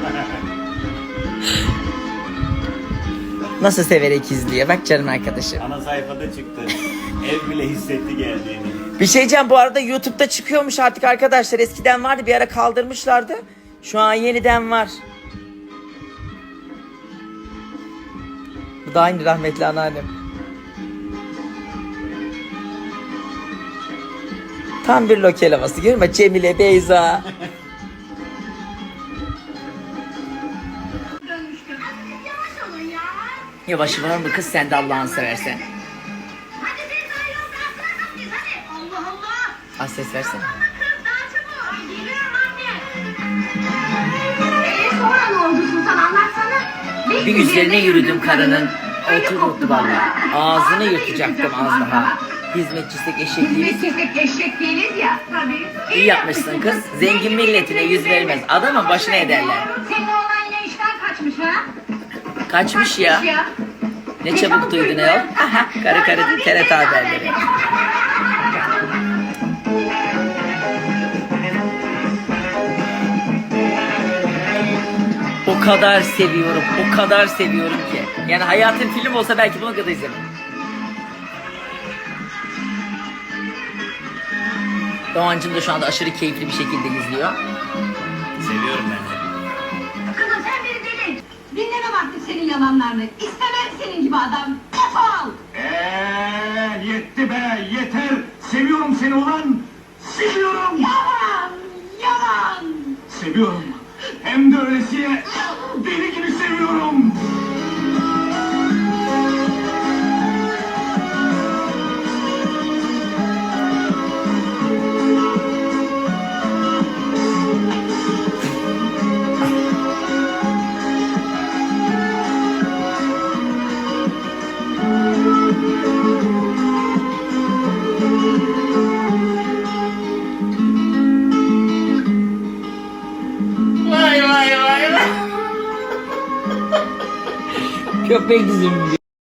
efendim. Nasıl severek izliyor. Bak canım arkadaşım. Ana sayfada çıktı. Ev bile hissetti geldiğini. Bir şey diyeceğim, bu arada YouTube'da çıkıyormuş artık arkadaşlar. Eskiden vardı, bir ara kaldırmışlardı. Şu an yeniden var. Bu da aynı rahmetli anneannem. Tam bir lokal havası, görüyor musun? Cemile, Beyza. Yavaş olun ya. Yavaş var mı kız, sen de Allah'ını seversen. Hadi biz daha yolda atlayamayız hadi. Allah Allah. Az ses versene. Kız daha çabuk. Geliyorum anne. Sonra ne oldu Sultan anlatsana. Bir üzerine yürüdüm karının. Oturdu valla. Ağzını yırtacaktım az daha. Hizmetçisek eşek değiliz. Hizmetçisek eşek değiliz ya. Tabii. İyi yapmışsın kız. Zengin milletine yüz vermez. Adamın başına ederler. Senin oğlan yine işten kaçmış ha? Kaçmış ya. Ne çabuk duydun ayol. Karı karı değil, TRT haberleri. O kadar seviyorum, o kadar seviyorum ki. Yani hayatım film olsa belki bunu kadar izlerim. Doğancım da şu anda aşırı keyifli bir şekilde izliyor. Seviyorum ben de. Kızım sen beni deli. Dinleme vakti senin yalanlarını. İstemem senin gibi adam. Defol. Yetti be, yeter. Seviyorum seni ulan. Seviyorum. Yalan. Yalan. Seviyorum. Hem de öylesiye deli gibi seviyorum. Köpek dizim.